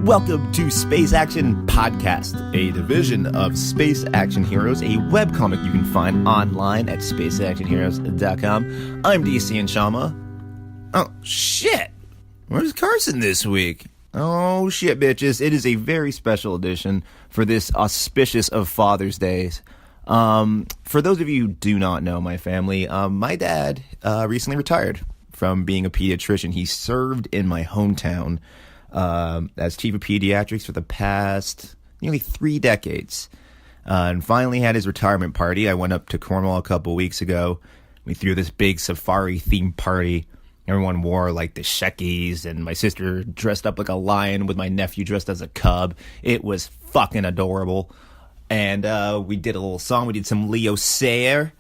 Welcome to Space Action Podcast, a division of Space Action Heroes, a webcomic you can find online at spaceactionheroes.com. I'm DC Nchama. Oh, shit. Where's Carson this week? Oh, shit, bitches. It is a very special edition for this auspicious of Father's Days. For those of you who do not know my family, my dad recently retired from being a pediatrician. He served in my hometown as chief of pediatrics for the past nearly 3 decades, and finally had his retirement party. I went up to Cornwall a couple weeks ago. We threw this big safari themed party. Everyone wore like the Shekis, and my sister dressed up like a lion with my nephew dressed as a cub. It was fucking adorable. And we did a little song. We did some Leo Sayer.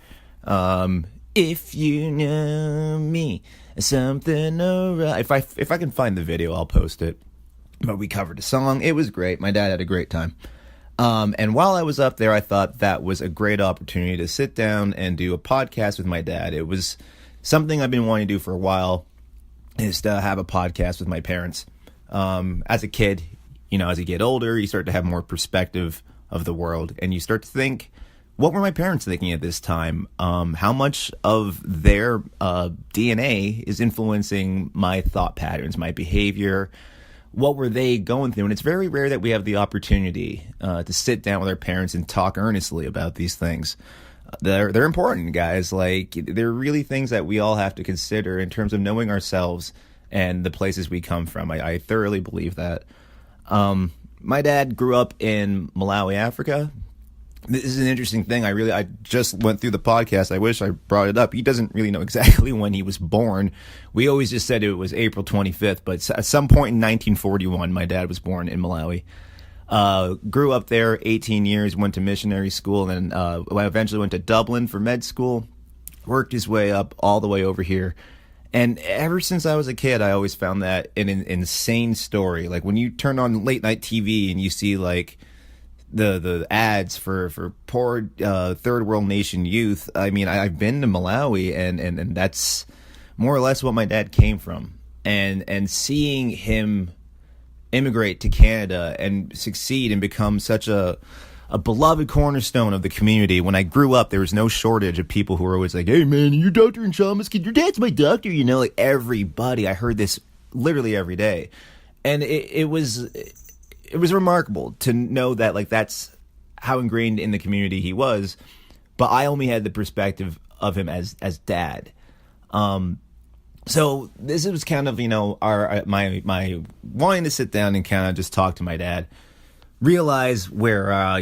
If you know me, something alright. If I can find the video, I'll post it. But we covered a song. It was great. My dad had a great time. And while I was up there, I thought that was a great opportunity to sit down and do a podcast with my dad. It was something I've been wanting to do for a while, is to have a podcast with my parents. As a kid, as you get older, you start to have more perspective of the world, and you start to think, what were my parents thinking at this time? How much of their DNA is influencing my thought patterns, my behavior? What were they going through? And it's very rare that we have the opportunity to sit down with our parents and talk earnestly about these things. They're important, guys. Like, they're really things that we all have to consider in terms of knowing ourselves and the places we come from. I thoroughly believe that. My dad grew up in Malawi, Africa. This is an interesting thing. I just went through the podcast. I wish I brought it up. He doesn't really know exactly when he was born. We always just said it was April 25th, but at some point in 1941, my dad was born in Malawi. Grew up there 18 years, went to missionary school, and then eventually went to Dublin for med school. Worked his way up all the way over here. And ever since I was a kid, I always found that an insane story. Like, when you turn on late night TV and you see like the ads for poor third world nation youth. I mean, I've been to Malawi, and that's more or less what my dad came from. And seeing him immigrate to Canada and succeed and become such a beloved cornerstone of the community. When I grew up, there was no shortage of people who were always like, "Hey man, you Dr. Nchama's kid, your dad's my doctor," like everybody. I heard this literally every day. And it was remarkable to know that, like, that's how ingrained in the community he was. But I only had the perspective of him as dad. So this was kind of, my wanting to sit down and kind of just talk to my dad, realize where,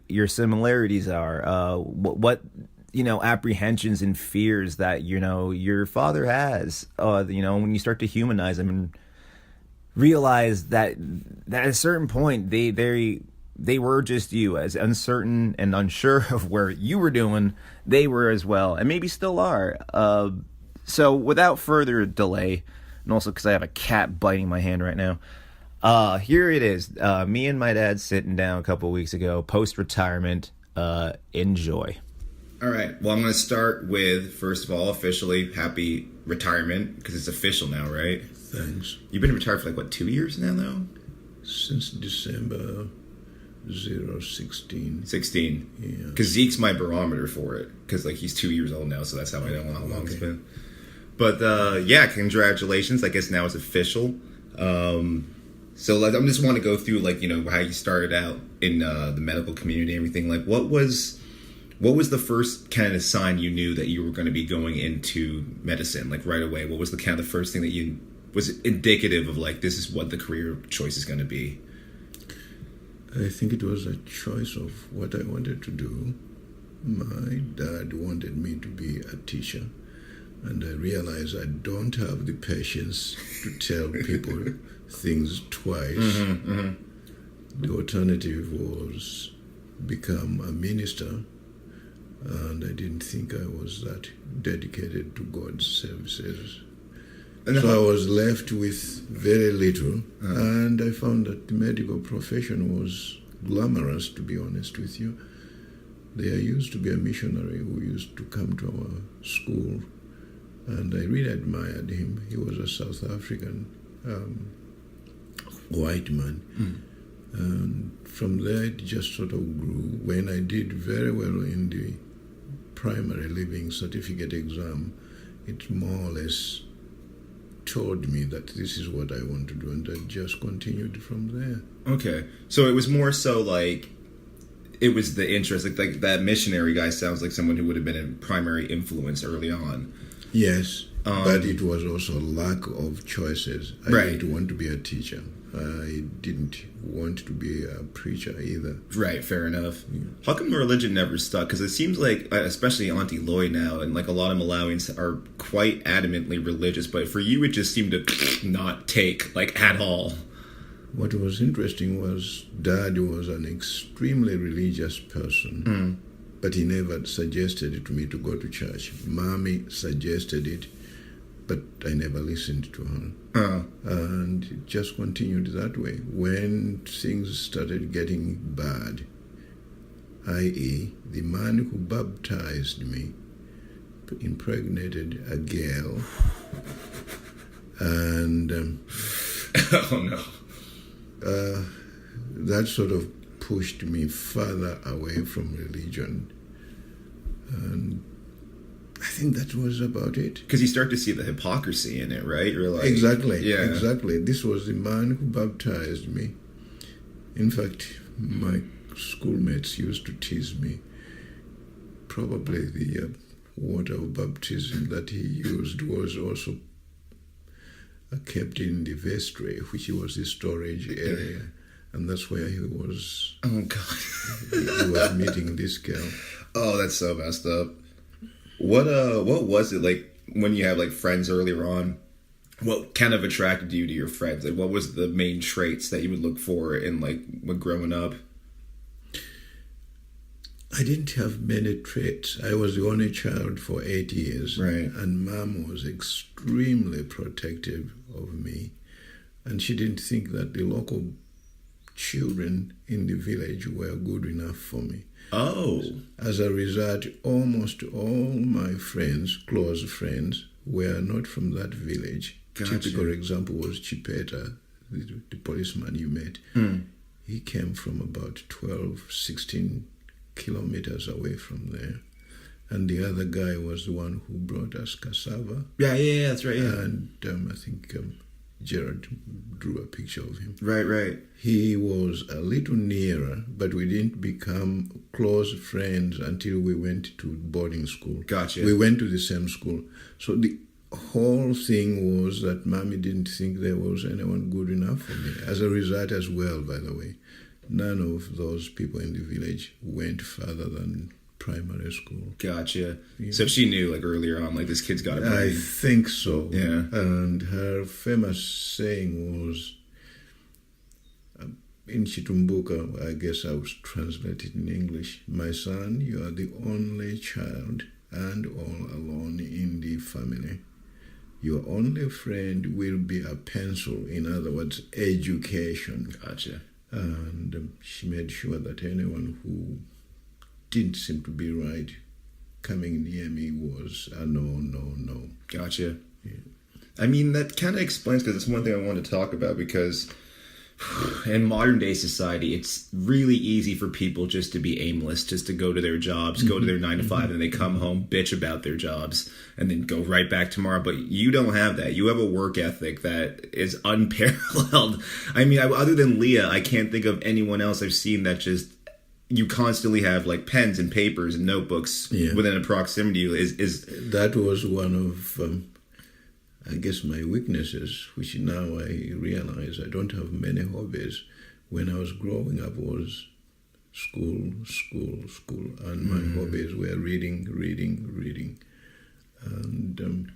your similarities are, what apprehensions and fears that, your father has, when you start to humanize him, and realize that at a certain point, they were just you, as uncertain and unsure of where you were doing, they were as well, and maybe still are. So without further delay, and also because I have a cat biting my hand right now, here it is. Me and my dad sitting down a couple weeks ago, post-retirement. Enjoy. All right. Well, I'm going to start with, first of all, officially, happy retirement, because it's official now, right? Thanks. You've been retired for 2 years now, though? Since December 16. 16. Yeah. Because Zeke's my barometer for it, because he's 2 years old now, so that's how I know how long it's been. But yeah, congratulations. I guess now it's official. So I just want to go through how you started out in the medical community and everything. What was the first kind of sign you knew that you were going to be going into medicine, right away? What was the kind of the first thing that you was indicative of this is what the career choice is going to be? I think it was a choice of what I wanted to do. My dad wanted me to be a teacher, and I realized I don't have the patience to tell people things twice. Mm-hmm, mm-hmm. The alternative was become a minister, and I didn't think I was that dedicated to God's services. So I was left with very little, and I found that the medical profession was glamorous, to be honest with you. There used to be a missionary who used to come to our school, and I really admired him. He was a South African white man. And from there, it just sort of grew. When I did very well in the primary living certificate exam, it more or less told me that this is what I want to do, and I just continued from there. Okay. So it was more so like, it was the interest, like that missionary guy sounds like someone who would have been a primary influence early on. Yes, but it was also lack of choices. I didn't want to be a teacher. I didn't want to be a preacher either. Right, fair enough. Yeah. How come religion never stuck? Because it seems like, especially Auntie Loy now, and like a lot of Malawians are quite adamantly religious, but for you it just seemed to not take, like, at all. What was interesting was Dad was an extremely religious person, but he never suggested to me to go to church. Mommy suggested it, but I never listened to her. And it just continued that way. When things started getting bad, i.e., the man who baptized me impregnated a girl, and oh no. That sort of pushed me further away from religion. And I think that was about it. Because you start to see the hypocrisy in it, right? You're like, exactly, yeah. Exactly. This was the man who baptized me. In fact, my schoolmates used to tease me. Probably the water of baptism that he used was also kept in the vestry, which was the storage area. And that's where he was. Oh, God. He was meeting this girl. Oh, that's so messed up. What was it like when you had like friends earlier on? What kind of attracted you to your friends? Like, what was the main traits that you would look for in like when growing up? I didn't have many traits. I was the only child for 8 years. Right. And Mom was extremely protective of me. And she didn't think that the local children in the village were good enough for me. Oh. As a result, almost all my friends, close friends, were not from that village. Gotcha. Typical example was Chipeta, the policeman you met. He came from about 12, 16 kilometers away from there. And the other guy was the one who brought us cassava. Yeah, that's right. Yeah. And I think Gerard drew a picture of him. Right. He was a little nearer, but we didn't become close friends until we went to boarding school. Gotcha. We went to the same school. So the whole thing was that Mommy didn't think there was anyone good enough for me. As a result as well, by the way, none of those people in the village went further than primary school. Gotcha. Yeah. So she knew like earlier on, like this kid's got a I think so. Yeah. And her famous saying was, in Chitumbuka, I guess I was translated in English, "My son, you are the only child and all alone in the family. Your only friend will be a pencil," in other words, education. Gotcha. And she made sure that anyone who didn't seem to be right coming near me was a no. Gotcha. Yeah. I mean, that kind of explains, because it's one thing I want to talk about, because in modern day society, it's really easy for people just to be aimless, just to go to their jobs, go to their 9 to 5, and they come home, bitch about their jobs, and then go right back tomorrow. But you don't have that. You have a work ethic that is unparalleled. I mean, other than Leah, I can't think of anyone else I've seen that just, you constantly have like pens and papers and notebooks within a proximity. Is that was one of I guess my weaknesses, which now I realize I don't have many hobbies. When I was growing up was school, and my hobbies were reading. And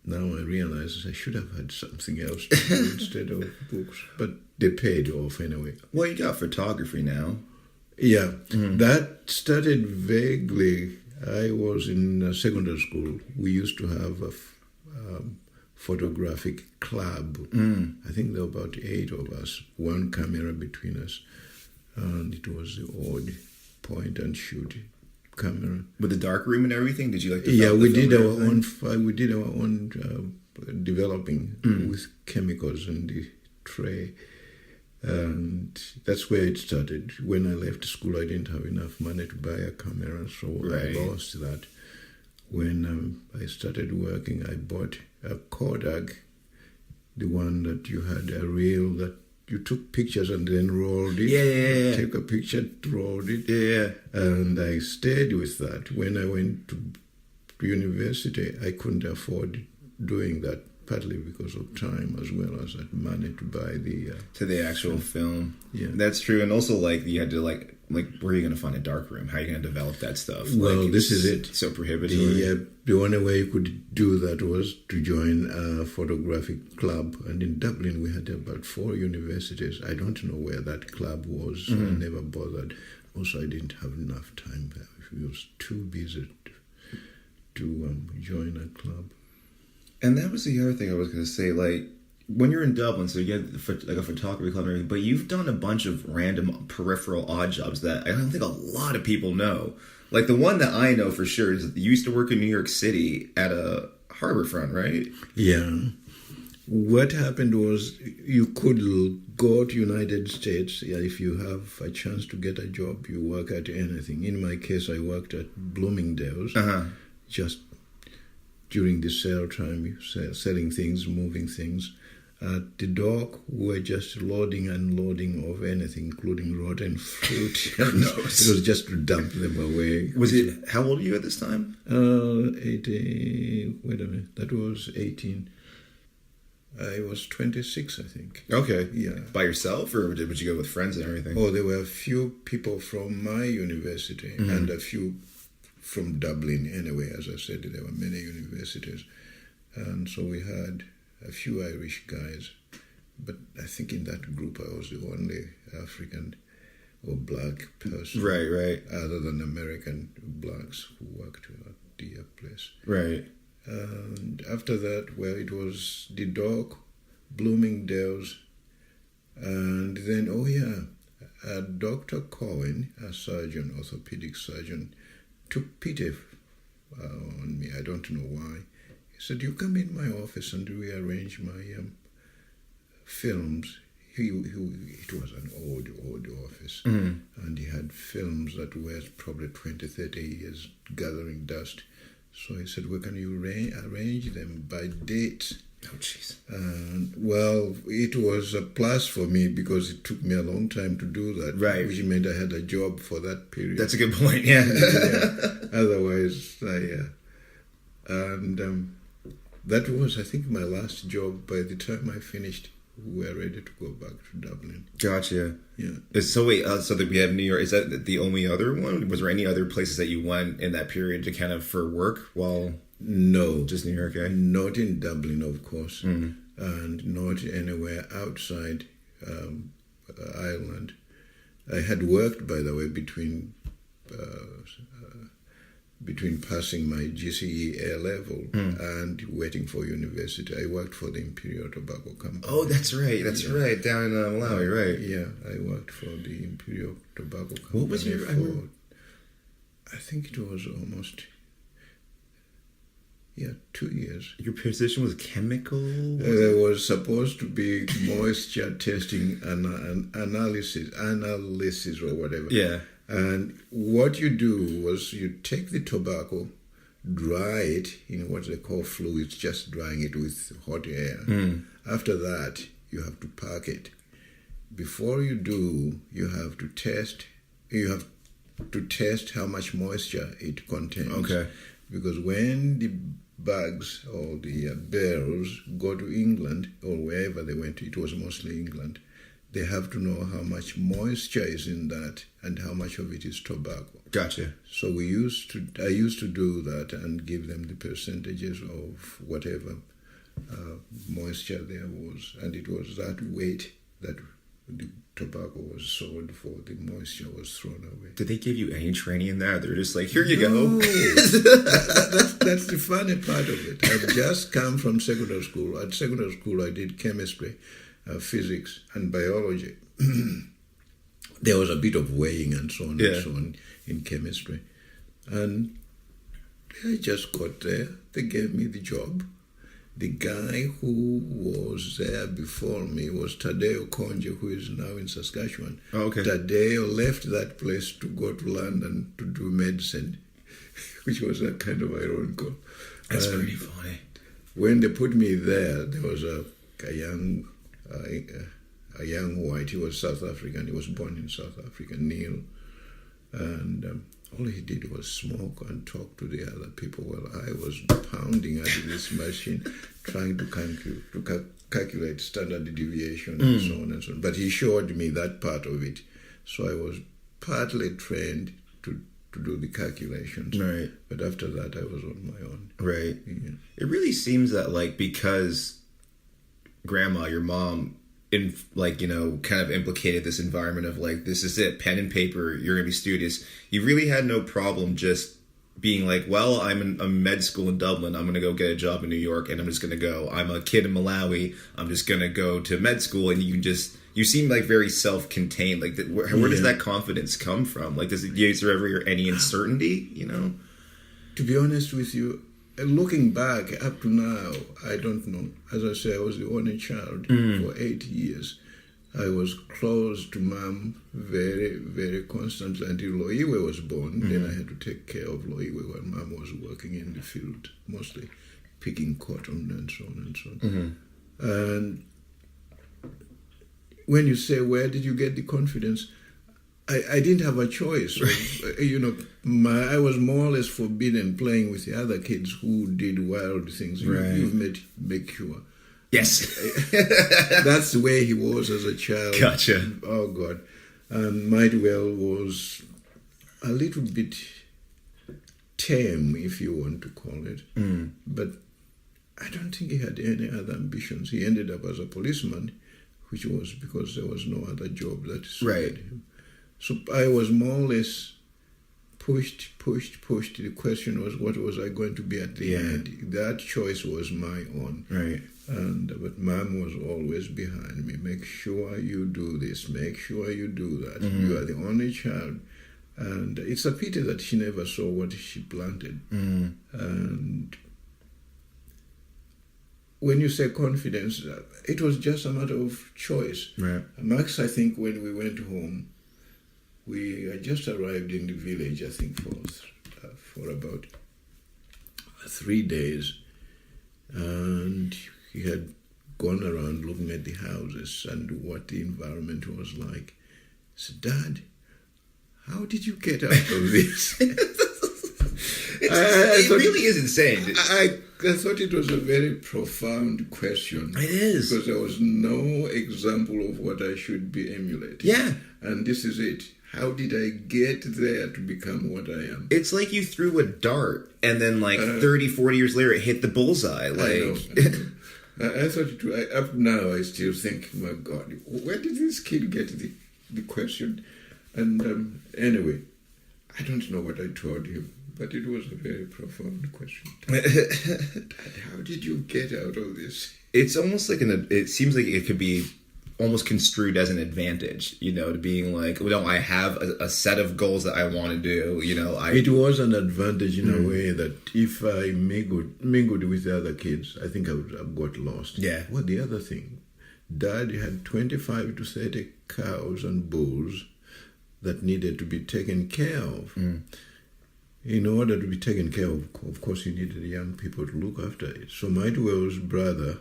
now I realize I should have had something else to do instead of books. But they paid off anyway. Well, you got photography now. Yeah, that started vaguely. I was in secondary school. We used to have a photographic club. I think there were about 8 of us, one camera between us, and it was the odd point and shoot camera. With the dark room and everything, did you like? We did our own. We did our own developing with chemicals in the tray. And that's where it started. When I left school, I didn't have enough money to buy a camera, so Right. I lost that. When I started working, I bought a Kodak, the one that you had a reel that you took pictures and then rolled it. Yeah. Take a picture, rolled it. Yeah. And I stayed with that. When I went to university, I couldn't afford doing that, partly because of time as well as that money to buy the actual film. Yeah. That's true. And also, like, you had to, like where are you going to find a dark room? How are you going to develop that stuff? Well, like, this is it. So prohibitory. The only way you could do that was to join a photographic club. And in Dublin, we had about 4 universities. I don't know where that club was. I never bothered. Also, I didn't have enough time. I was too busy to join a club. And that was the other thing I was going to say. Like, when you're in Dublin, so you get like a photography club and everything, but you've done a bunch of random peripheral odd jobs that I don't think a lot of people know. Like, the one that I know for sure is that you used to work in New York City at a harbor front, right? Yeah. What happened was you could go to United States. Yeah, if you have a chance to get a job, you work at anything. In my case, I worked at Bloomingdale's. Just during the sale time, selling things, moving things. At the dock, we were just loading and unloading of anything, including rotten fruit. It was just to dump them away. How old are you at this time? 18, wait a minute, that was 18. I was 26, I think. Okay. Yeah. By yourself, or would you go with friends and everything? Oh, there were a few people from my university and a few from Dublin anyway. As I said, there were many universities. And so we had a few Irish guys. But I think in that group I was the only African or black person. Right. Other than American blacks who worked at the place. Right. And after that, well, it was the dock, Bloomingdale's, and then, Dr. Cohen, a surgeon, orthopedic surgeon, took pity on me. I don't know why. He said, "You come in my office and rearrange my films." It was an old office, and he had films that were probably 20, 30 years gathering dust. So he said, "Well, can you arrange them by date?" Oh, jeez. Well, it was a plus for me because it took me a long time to do that. Right. Which meant I had a job for that period. That's a good point, yeah. Otherwise, that was, I think, my last job. By the time I finished, we were ready to go back to Dublin. Gotcha. Yeah. So wait, so that we have New York. Is that the only other one? Was there any other places that you went in that period to kind of for work while? No. Just New York, eh? Not in Dublin, of course, and not anywhere outside Ireland. I had worked, by the way, between passing my GCE A level and waiting for university. I worked for the Imperial Tobacco company. Oh, that's right. That's right. Down in Malawi, right? Yeah, I worked for the Imperial Tobacco company. What was your? I think it was almost 2 years. Your position was chemical? There was supposed to be moisture testing and analysis or whatever. Yeah. And what you do was you take the tobacco, dry it in what they call fluids, just drying it with hot air. After that, you have to pack it. Before you do, you have to test how much moisture it contains. Okay. Because when the bags or the barrels go to England or wherever they went, it was mostly England, they have to know how much moisture is in that and how much of it is tobacco. Gotcha. So I used to do that and give them the percentages of whatever moisture there was, and it was that weight that the tobacco was sold for. The moisture was thrown away. Did they give you any training in that? They're just like, here you go. That's the funny part of it. I've just come from secondary school. At secondary school, I did chemistry, physics, and biology. There was a bit of weighing and so on and so on in chemistry. And I just got there. They gave me the job. The guy who was there before me was Tadeo Konje, who is now in Saskatchewan. Oh, okay. Tadeo left that place to go to London to do medicine, which was a kind of ironical. That's pretty funny. When they put me there, there was a young white. He was South African. He was born in South Africa, Neil. And all he did was smoke and talk to the other people while I was pounding at this machine, trying to calculate standard deviation and so on and so on. But he showed me that part of it. So I was partly trained to do the calculations. Right. But after that, I was on my own. Right. Yeah. It really seems that, like, because grandma, your mom, kind of implicated this environment of, like, this is it, pen and paper, you're going to be studious. You really had no problem just being like, well, I'm in a med school in Dublin, I'm going to go get a job in New York, and I'm just going to go. I'm a kid in Malawi, I'm just going to go to med school, and you seem like very self-contained. Like, where does that confidence come from? Like, is there ever any uncertainty, you know? To be honest with you, looking back up to now, I don't know. As I say, I was the only child for 8 years. I was close to Mom very, very constantly until Loiwe was born. Then I had to take care of Loiwe when Mom was working in the field, mostly picking cotton and so on and so on. And when you say, where did you get the confidence? I didn't have a choice. I was more or less forbidden playing with the other kids who did wild things. You've met Bekua. Yes. That's the way he was as a child. Gotcha. Oh, God. And Mightwell was a little bit tame, if you want to call it. But I don't think he had any other ambitions. He ended up as a policeman, which was because there was no other job that suited him. So I was more or less pushed. The question was, what was I going to be at the end? That choice was my own. Right. But Mom was always behind me. Make sure you do this. Make sure you do that. You are the only child. And it's a pity that she never saw what she planted. And when you say confidence, it was just a matter of choice. Right. Max, I think, when we went home, we had just arrived in the village, I think, for about 3 days. And he had gone around looking at the houses and what the environment was like. I said, Dad, how did you get out of this? It really is insane. I thought it was a very profound question. It is. Because there was no example of what I should be emulating. Yeah. And this is it. How did I get there to become what I am? It's like you threw a dart and then 30, 40 years later it hit the bullseye. I thought up now I still think, my God, where did this kid get the question? And anyway, I don't know what I told him, but it was a very profound question. Dad, how did you get out of this? It's almost like it seems like it could be almost construed as an advantage, to being like, I have a set of goals that I want to do, It was an advantage in a way that if I mingled with the other kids, I think I would have got lost. Yeah. Well, the other thing, Dad had 25 to 30 cows and bulls that needed to be taken care of. In order to be taken care of course, you needed young people to look after it. So Mightwell's brother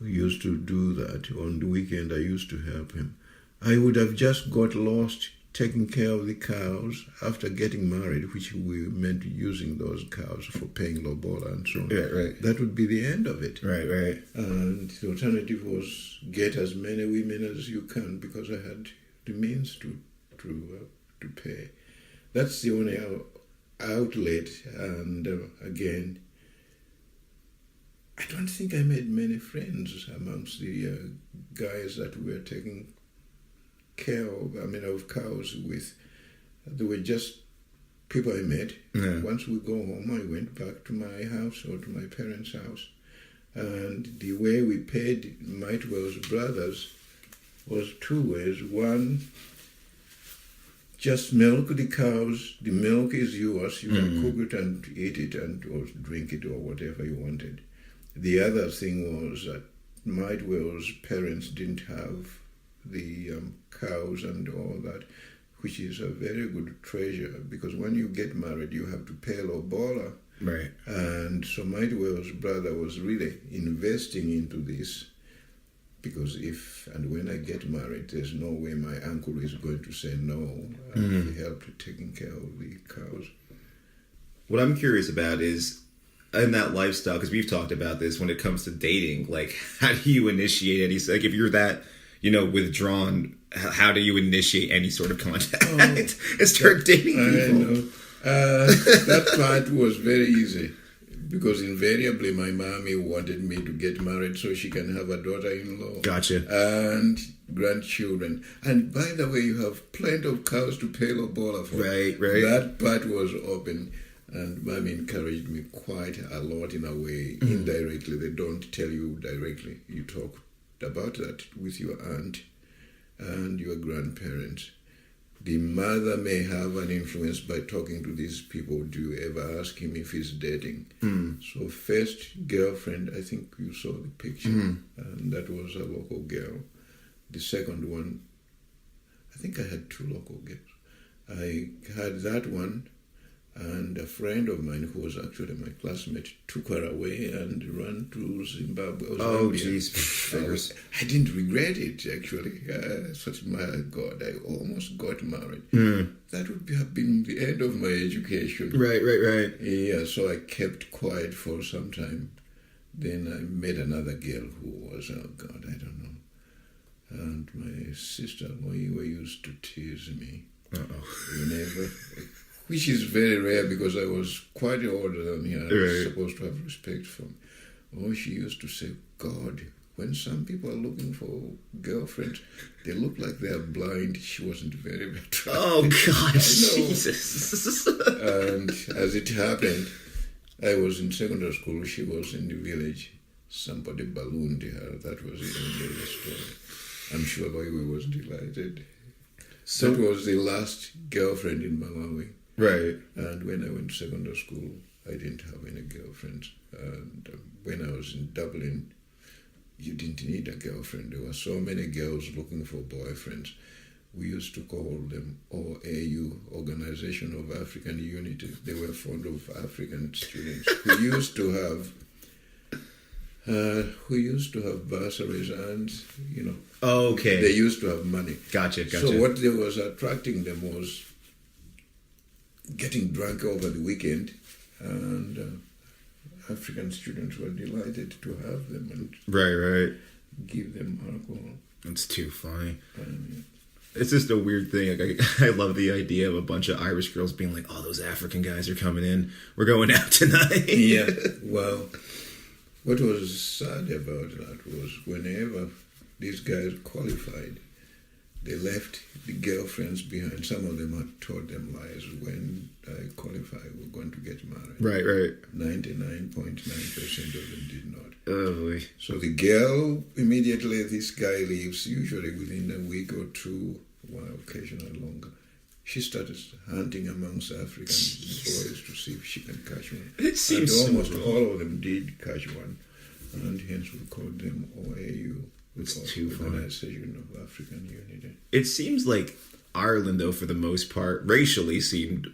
used to do that. On the weekend, I used to help him. I would have just got lost taking care of the cows after getting married, which we meant using those cows for paying lobola and so on. Yeah, right. That would be the end of it. Right. And the alternative was get as many women as you can, because I had the means to pay. That's the only outlet. And again, I don't think I made many friends amongst the guys that we were taking care of cows with. They were just people I met. Yeah. Once we go home, I went back to my house or to my parents' house. And the way we paid Mightwell's brothers was 2 ways. One, just milk the cows. The milk is yours. You can cook it and eat it or drink it or whatever you wanted. The other thing was that Mightwell's parents didn't have the cows and all that, which is a very good treasure, because when you get married, you have to pay lobola. Right. And so Mightwell's brother was really investing into this, because if and when I get married, there's no way my uncle is going to say no. He helped taking care of the cows. What I'm curious about is, in that lifestyle, because we've talked about this when it comes to dating, like, how do you initiate any, like, if you're that, withdrawn, how do you initiate any sort of contact and start dating people? I know. That part was very easy, because invariably my mommy wanted me to get married so she can have a daughter-in-law. Gotcha. And grandchildren. And by the way, you have plenty of cows to pay lobola for. Right. That part was open. And mommy encouraged me quite a lot in a way, indirectly. They don't tell you directly. You talk about that with your aunt and your grandparents. The mother may have an influence by talking to these people. Do you ever ask him if he's dating? So first girlfriend, I think you saw the picture, and that was a local girl. The second one, I think I had 2 local girls. I had that one, and a friend of mine who was actually my classmate took her away and ran to Zimbabwe. Oh, jeez. I didn't regret it, actually. I thought, my God, I almost got married. That would have been the end of my education. Right. Yeah, so I kept quiet for some time. Then I met another girl who was, oh God, I don't know. And my sister, we were used to tease me. Whenever... Which is very rare, because I was quite older than her. I was supposed to have respect for me. Oh, she used to say, God, when some people are looking for girlfriends, they look like they are blind. She wasn't very attractive. Oh, God, Jesus. And as it happened, I was in secondary school. She was in the village. Somebody ballooned her. That was the end of the story. I'm sure Loiwe was delighted. So that was the last girlfriend in Malawi. Right. And when I went to secondary school, I didn't have any girlfriends. And when I was in Dublin, you didn't need a girlfriend. There were so many girls looking for boyfriends. We used to call them OAU, Organization of African Unity. They were fond of African students who used to have bursaries and, Okay. They used to have money. Gotcha. So what was attracting them was getting drunk over the weekend, and African students were delighted to have them and right. give them alcohol. That's too funny. It's just a weird thing. Like, I love the idea of a bunch of Irish girls being like, "Oh, those African guys are coming in. We're going out tonight." Yeah. Well, what was sad about that was whenever these guys qualified, they left the girlfriends behind. Some of them had told them lies. When I qualified, we're going to get married. Right. 99.9% of them did not. Oh, boy. So the girl, immediately this guy leaves, usually within a week or 2, well, occasionally longer. She started hunting amongst African boys to see if she can catch one. It seems and almost so all of them did catch one. And hence we called them OAU. It's too funny. Organization of African Unity. It seems like Ireland, though, for the most part, racially seemed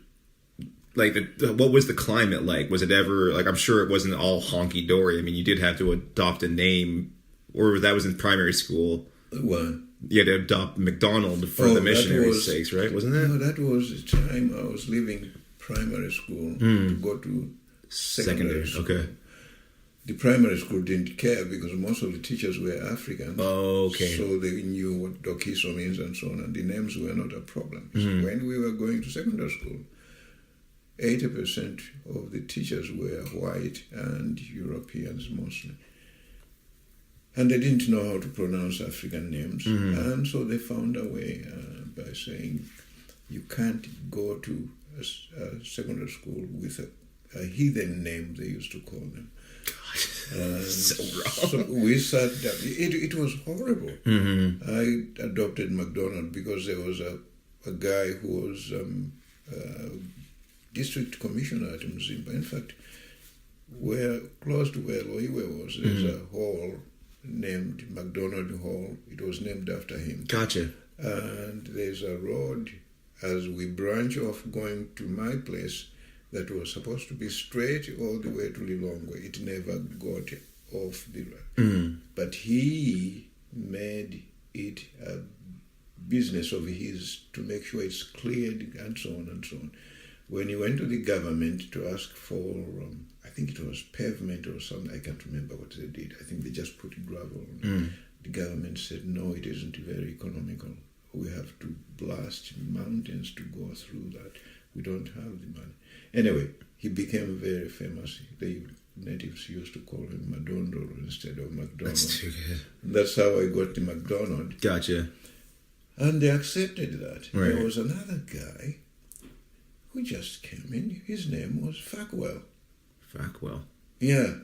like what was the climate like? Was it ever like? I'm sure it wasn't all honky dory. I mean, you did have to adopt a name, or that was in primary school. What? You had to adopt McDonald for the missionary's sakes, right? Wasn't that? No, that was the time I was leaving primary school to go to secondary school. Okay. The primary school didn't care because most of the teachers were African. Oh, okay. So they knew what Dokiso means and so on, and the names were not a problem. So when we were going to secondary school, 80% of the teachers were white and Europeans mostly. And they didn't know how to pronounce African names. And so they found a way by saying, you can't go to a secondary school with a heathen name, they used to call them. So wrong. So we sat down. It was horrible. I adopted McDonald because there was a guy who was district commissioner at Mzimba. In fact, where close to where Loiwe was, there's a hall named McDonald Hall. It was named after him. Gotcha. And there's a road as we branch off going to my place that was supposed to be straight all the way to Lilongwe. It never got off the road. But he made it a business of his to make sure it's cleared and so on and so on. When he went to the government to ask for, I think it was pavement or something, I can't remember what they did. I think they just put gravel on it. The government said, no, it isn't very economical. We have to blast mountains to go through that. We don't have the money. Anyway, he became very famous. The natives used to call him Madondo instead of McDonald. That's too good. And that's how I got the McDonald. Gotcha. And they accepted that. Right. There was another guy who just came in. His name was Fackwell. Fackwell. Yeah.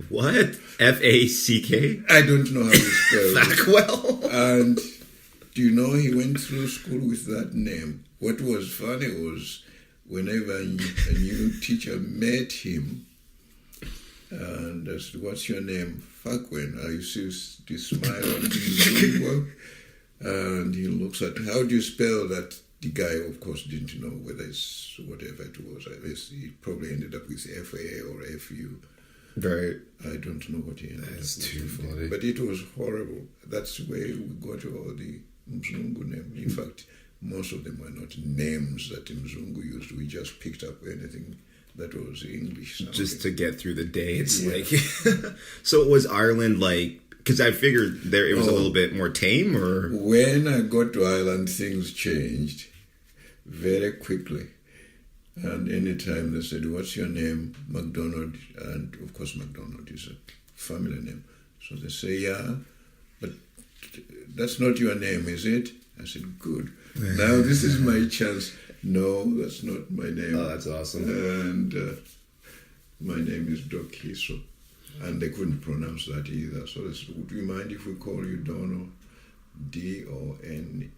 What? F-A-C-K? I don't know how he spelled it. Fackwell? And do you know he went through school with that name? What was funny was whenever a new teacher met him and asked, what's your name? Fakwen. I used to smile on him. And he looks at, how do you spell that? The guy, of course, didn't know whether it's whatever it was. I guess he probably ended up with F-A or F-U. Right. I don't know what he ended up with. That's too funny. But it was horrible. That's where we got all the Mzungu names. In fact, most of them were not names that Mzungu used. We just picked up anything that was English sounding. Just to get through the day. It's like... So was Ireland like... Because I figured there it was a little bit more tame, or... When I got to Ireland, things changed very quickly. And anytime they said, what's your name? MacDonald. And of course, MacDonald is a family name. So they say, yeah, but that's not your name, is it? I said, good. Now this is my chance. No, that's not my name. Oh, that's awesome. And my name is Dokiso. And they couldn't pronounce that either. So they said, would you mind if we call you Dono? D-O-N-A-L-L.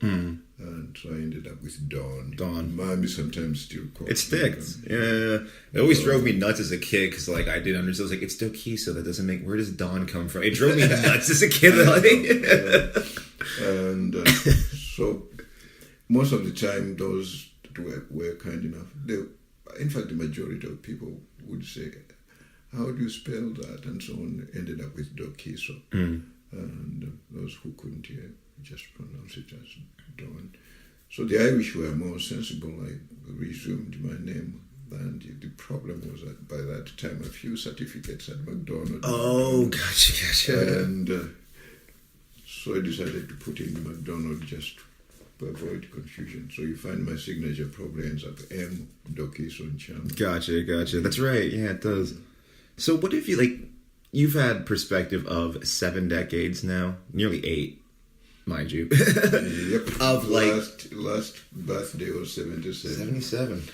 And so I ended up with Don. Mommy sometimes still calls it sticks. Yeah. It always drove me nuts as a kid because, like, I didn't understand. I was like, it's Dokiso. That doesn't make... Where does Don come from? It drove me nuts as a kid. And so most of the time, those were kind enough. In fact, the majority of people would say, how do you spell that? And so on, ended up with Dokiso. And those who couldn't hear just pronounce it as Don. So the Irish were more sensible. I resumed my name. And the problem was that by that time, a few certificates had MacDonald. Oh, gotcha. And so I decided to put in MacDonald just to avoid confusion. So you find my signature probably ends up M, Dokiso Nchama. Gotcha. That's right. Yeah, it does. So what if you, like, you've had perspective of 7 decades now, nearly 8, mind you. Yep. Of like... Last birthday was 77. 77.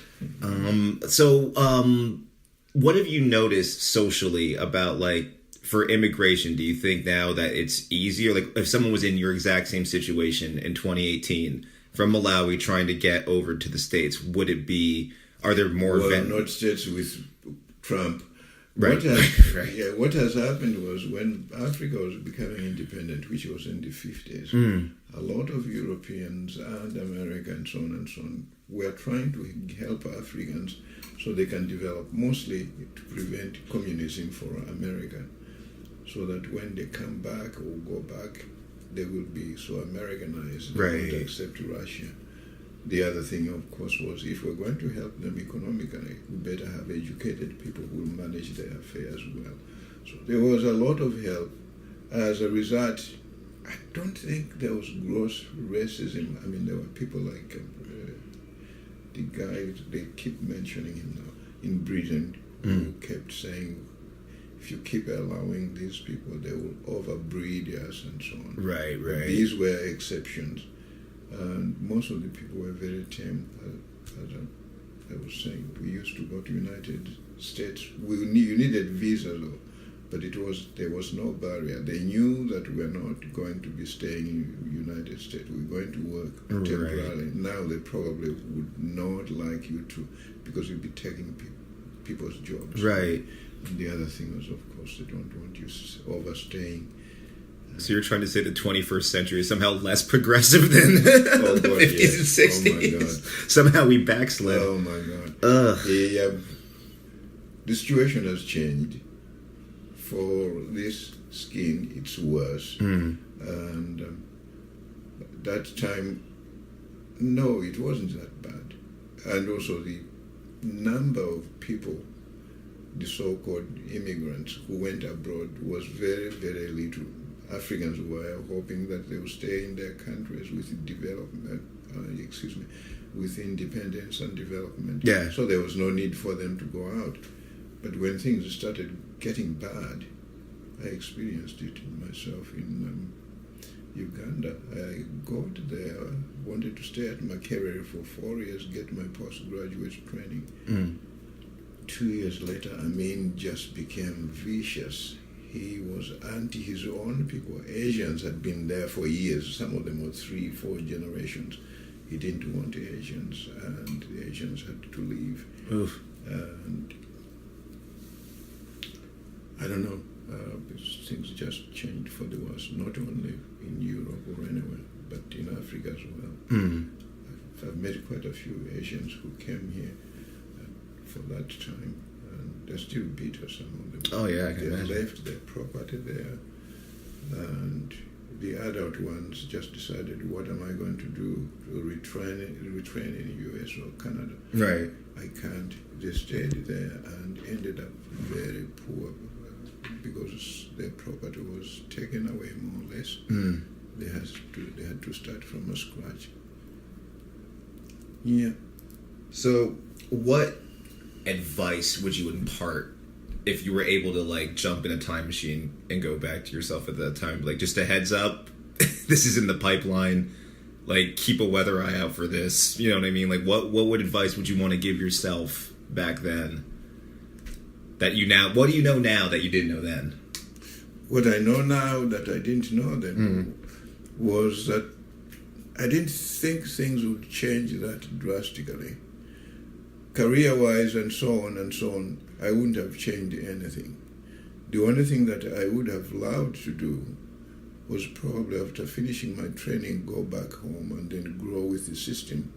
What have you noticed socially about, like, for immigration? Do you think now that it's easier? Like, if someone was in your exact same situation in 2018 from Malawi trying to get over to the States, would it be... Are there more... not States with Trump. Right. What has happened was when Africa was becoming independent, which was in the 50s, a lot of Europeans and Americans, so on and so on, were trying to help Africans so they can develop, mostly to prevent communism for America, so that when they come back or go back, they will be so Americanized, they won't accept Russia. The other thing, of course, was if we're going to help them economically, we better have educated people who will manage their affairs well. So there was a lot of help. As a result, I don't think there was gross racism. I mean, there were people like the guy, they keep mentioning him now, in Britain, who kept saying, if you keep allowing these people, they will overbreed us and so on. Right. These were exceptions. And most of the people were very tame. As I was saying, we used to go to United States. You needed visas, but there was no barrier. They knew that we were not going to be staying in the United States. We were going to work temporarily. Now they probably would not like you to, because you'd be taking people's jobs. Right. And the other thing was, of course, they don't want you overstaying. So you're trying to say the 21st century is somehow less progressive than the 50s and 60s? Oh, my God. Somehow we backslid. Oh, my God. Ugh. The situation has changed. For this skin, it's worse. And that time, no, it wasn't that bad. And also the number of people, the so-called immigrants who went abroad, was very, very little. Africans were hoping that they would stay in their countries with development, with independence and development. Yeah. So there was no need for them to go out. But when things started getting bad, I experienced it myself in Uganda. I got there, wanted to stay at Makerere for 4 years, get my postgraduate training. 2 years later, Amin just became vicious. He was anti his own people. Asians had been there for years. Some of them were 3-4 generations. He didn't want Asians, and the Asians had to leave. Oof. And I don't know. Things just changed for the worse, not only in Europe or anywhere, but in Africa as well. I've met quite a few Asians who came here for that time, and they're still bitter, some of them. Oh, yeah, I can They imagine. left their property there, and the adult ones just decided, what am I going to do to retrain in the US or Canada? Right. I can't. They stayed there and ended up very poor because their property was taken away more or less. They had to start from scratch. Yeah. So what advice would you impart if you were able to like jump in a time machine and go back to yourself at that time? Like, just a heads up, this is in the pipeline. Like, keep a weather eye out for this. You know what I mean? Like, what advice would you want to give yourself back then? What do you know now that you didn't know then? What I know now that I didn't know then was that I didn't think things would change that drastically. Career-wise and so on, I wouldn't have changed anything. The only thing that I would have loved to do was probably after finishing my training, go back home and then grow with the system.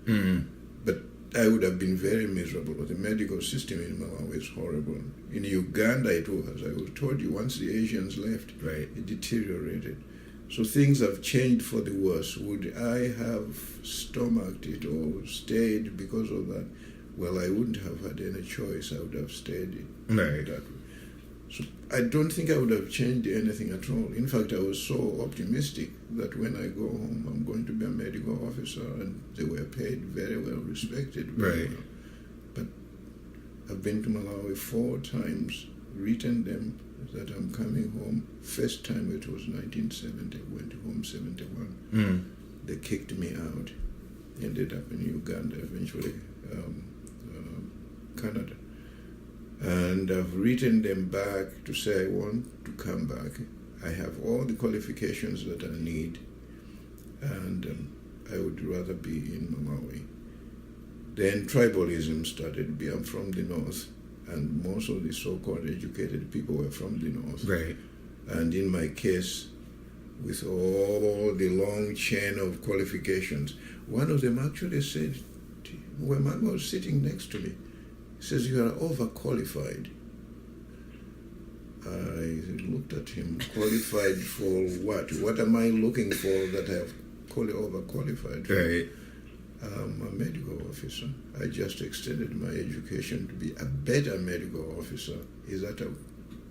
But I would have been very miserable. The medical system in Malawi is horrible. In Uganda it was. I was told you, once the Asians left, Right. it deteriorated. So things have changed for the worse. Would I have stomached it or stayed because of that? Well, I wouldn't have had any choice. I would have stayed Right. that way. So I don't think I would have changed anything at all. In fact, I was so optimistic that when I go home, I'm going to be a medical officer, and they were paid very well, respected very Right. well. But I've been to Malawi 4 times, written them that I'm coming home. First time it was 1970, went home 71. They kicked me out, ended up in Uganda, eventually Canada. And I've written them back to say I want to come back. I have all the qualifications that I need, and I would rather be in Malawi. Then tribalism started. I'm from the north, and most of the so-called educated people were from the north. Right. And in my case, with all the long chain of qualifications, one of them actually said, when Mama was sitting next to me, he says, "You are overqualified." I looked at him, qualified for what? What am I looking for that I have overqualified for? Right. I'm a medical officer. I just extended my education to be a better medical officer. Is that an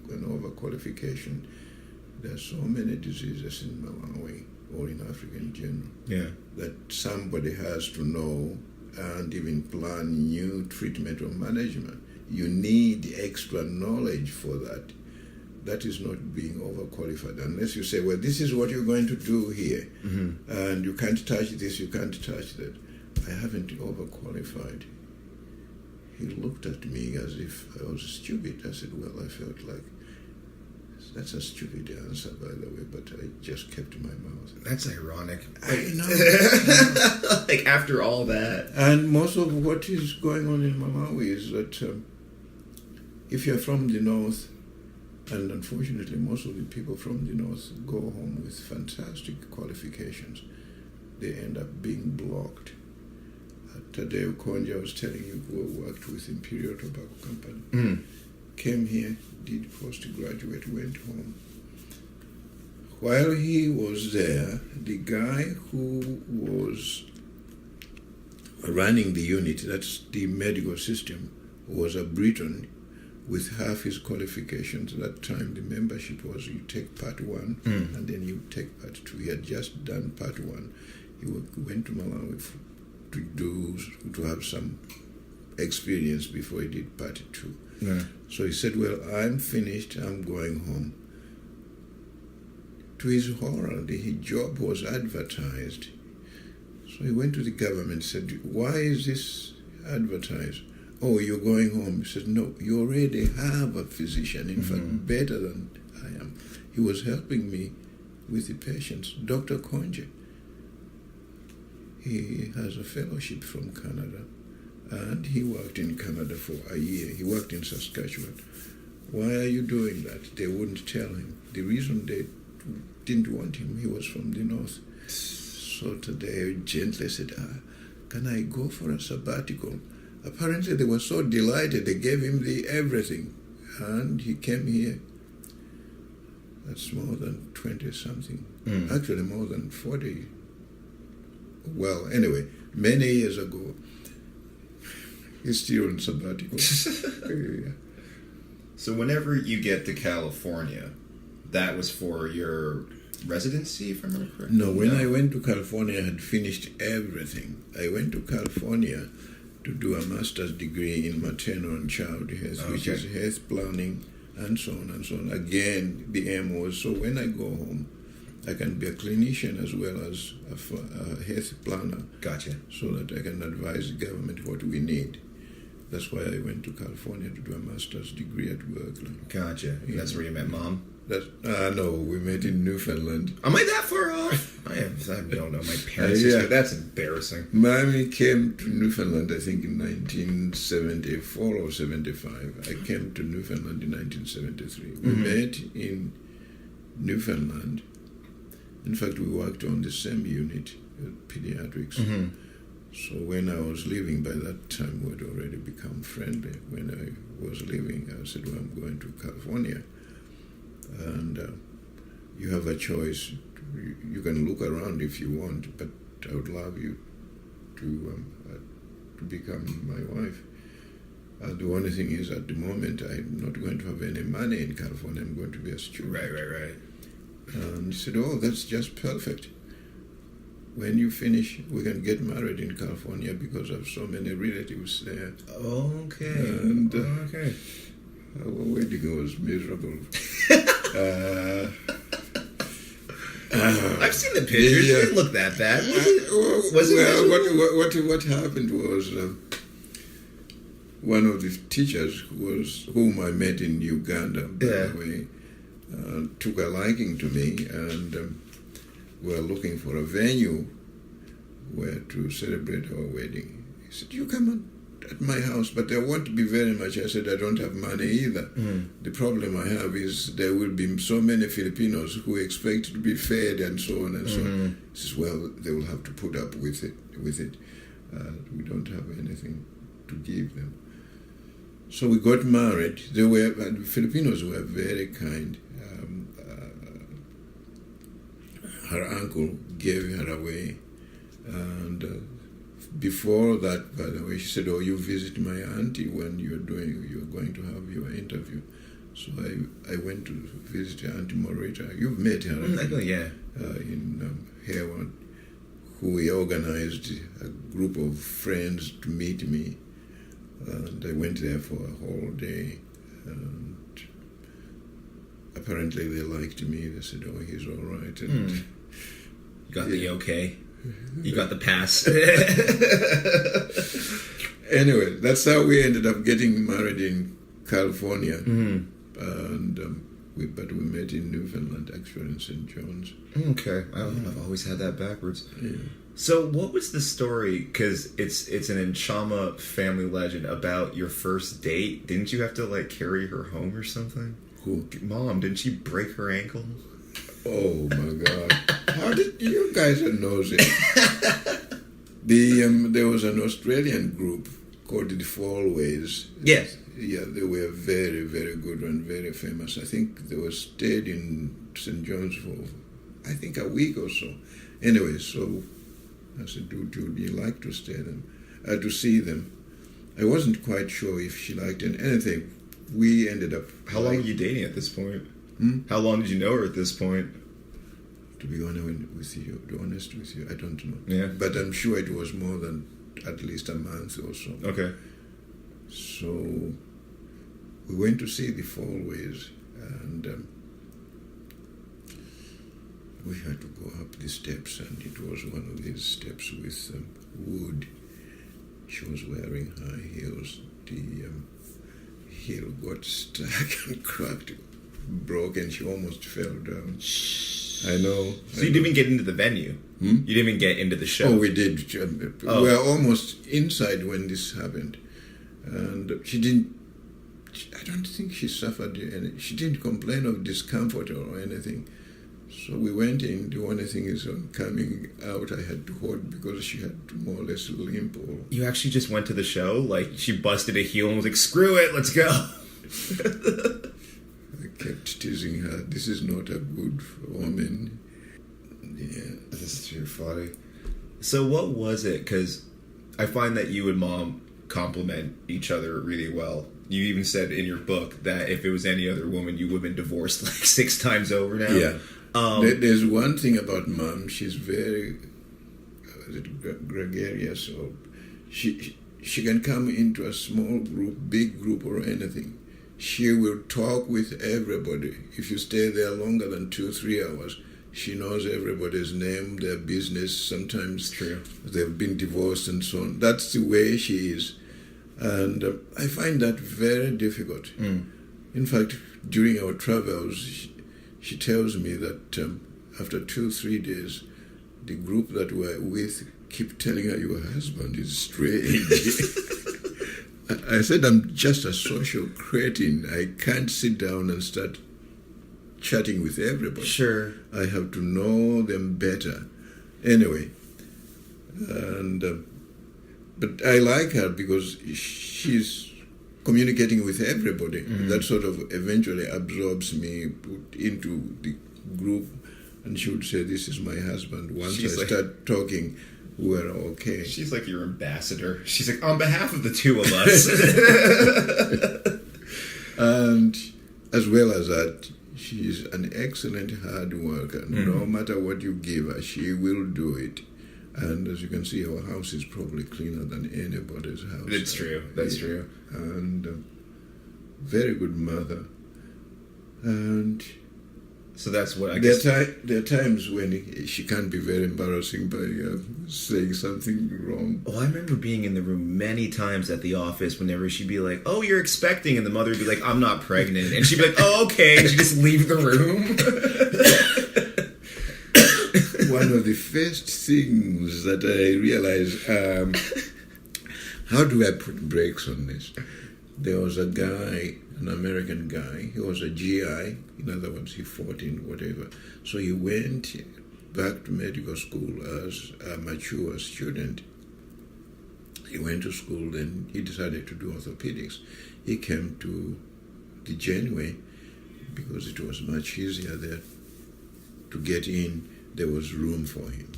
overqualification? There are so many diseases in Malawi or in Africa in general that somebody has to know and even plan new treatment or management. You need extra knowledge for that. That is not being overqualified. Unless you say, well, this is what you're going to do here, and you can't touch this, you can't touch that. I haven't overqualified. He looked at me as if I was stupid. I said, well, I felt like, that's a stupid answer, by the way, but I just kept my mouth. That's ironic. I know. Like, after all that. And most of what is going on in Malawi is that if you're from the north, and unfortunately most of the people from the north go home with fantastic qualifications, they end up being blocked. Today, Konja, I was telling you, who worked with Imperial Tobacco Company, came here, did postgraduate, went home. While he was there, the guy who was running the unit, that's the medical system, was a Briton with half his qualifications. At that time, the membership was you take part 1 and then you take part 2. He had just done part 1. He went to Malawi to have some experience before he did part 2. Yeah. So he said, well, I'm finished, I'm going home. To his horror, his job was advertised. So he went to the government and said, why is this advertised? Oh, you're going home. He said, no, you already have a physician, in fact, better than I am. He was helping me with the patients, Dr. Konje. He has a fellowship from Canada, and he worked in Canada for a year. He worked in Saskatchewan. Why are you doing that? They wouldn't tell him. The reason they didn't want him, he was from the north. So today, gently said, can I go for a sabbatical? Apparently, they were so delighted, they gave him the everything. And he came here. That's more than 20-something. Actually, more than 40. Well, anyway, many years ago, he's still on sabbatical. Yeah. So whenever you get to California, that was for your residency, if I remember correctly? No, when I went to California, I had finished everything. I went to California to do a master's degree in maternal and child health, which is health planning, and so on and so on. Again, the aim was, so when I go home, I can be a clinician as well as a health planner. Gotcha. So that I can advise the government what we need. That's why I went to California to do a master's degree at Berkeley. Gotcha. Yeah. That's where you met Mom? No, we met in Newfoundland. Am I that far off? I don't know my parents. That's embarrassing. Mommy came to Newfoundland, I think, in 1974 or 75. I came to Newfoundland in 1973. We met in Newfoundland. In fact, we worked on the same unit, pediatrics. So when I was leaving, by that time we had already become friendly. When I was leaving, I said, well, I'm going to California. And you have a choice. You can look around if you want, but I would love you to become my wife. The only thing is, at the moment, I'm not going to have any money in California. I'm going to be a student. Right. And he said, oh, that's just perfect. When you finish, we can get married in California because I have so many relatives there. Okay. And our wedding was miserable. I've seen the pictures. It didn't look that bad. What happened was one of the teachers whom I met in Uganda, by the way, took a liking to me, and we're looking for a venue where to celebrate our wedding. He said, you come at my house, but there won't be very much. I said, I don't have money either. The problem I have is there will be so many Filipinos who expect to be fed and so on and so on. He says, well, they will have to put up with it. We don't have anything to give them. So we got married. The Filipinos were very kind. Her uncle gave her away, and before that, by the way, she said, "Oh, you visit my auntie when you're going to have your interview." So I went to visit Auntie Morita. You've met her, in Hayward, who we organized a group of friends to meet me, and I went there for a whole day. And apparently, they liked me. They said, "Oh, he's all right." And you got the okay. You got the pass. Anyway, that's how we ended up getting married in California. And but we met in Newfoundland, actually, in St. John's. Okay. I've always had that backwards. Yeah. So what was the story? Because it's an Nchama family legend about your first date. Didn't you have to, like, carry her home or something? Who? Mom, didn't she break her ankle? Oh, my God. How did you guys know it? There was an Australian group called the Fallways. Yes. Yeah, they were very, very good and very famous. I think they were stayed in St. John's for, I think, a week or so. Anyway, so I said, would you like to stay them? To see them. I wasn't quite sure if she liked anything. We ended up... How long were you dating at this point? Hmm? How long did you know her at this point? To be honest with you, I don't know. Yeah. But I'm sure it was more than at least a month or so. Okay. So we went to see the Fallways, and we had to go up the steps, and it was one of these steps with wood. She was wearing high heels. The heel got stuck and cracked, broke, and she almost fell down. I know. So you didn't even get into the venue? Hmm? You didn't even get into the show? Oh, we did. We were almost inside when this happened. And she didn't, I don't think she suffered any, she didn't complain of discomfort or anything. So we went in. The only thing is, on coming out, I had to hold because she had to more or less limp. You actually just went to the show? Like, she busted a heel and was like, screw it, let's go. I kept teasing her, this is not a good woman. Yeah. This is too funny. So what was it? Because I find that you and Mom compliment each other really well. You even said in your book that if it was any other woman, you would have been divorced like 6 times over now. Yeah. There's one thing about Mom. She's very gregarious. Or she can come into a small group, big group, or anything. She will talk with everybody. If you stay there longer than 2-3 hours, she knows everybody's name, their business. Sometimes they've been divorced and so on. That's the way she is. And I find that very difficult. In fact, during our travels, she tells me that after 2-3 days, the group that we're with keep telling her, your husband is strange. I said, I'm just a social cretin. I can't sit down and start chatting with everybody. Sure. I have to know them better. Anyway, and but I like her because she's communicating with everybody. That sort of eventually absorbs me into the group, and she would say, this is my husband. Once I start talking, we're okay. She's like your ambassador. She's like, on behalf of the two of us. And as well as that, she's an excellent hard worker. No matter what you give her, she will do it. And as you can see, our house is probably cleaner than anybody's house. It's true. That's true. And very good mother. And so that's what I guess. There are times when she can be very embarrassing by saying something wrong. Oh, I remember being in the room many times at the office whenever she'd be like, oh, you're expecting, and the mother would be like, I'm not pregnant. And she'd be like, oh, okay, and she'd just leave the room. One of the first things that I realized, how do I put brakes on this? There was a guy, an American guy, he was a GI, in other words, he fought in whatever. So he went back to medical school as a mature student. He went to school, then he decided to do orthopedics. He came to the Janeway because it was much easier there to get in. There was room for him.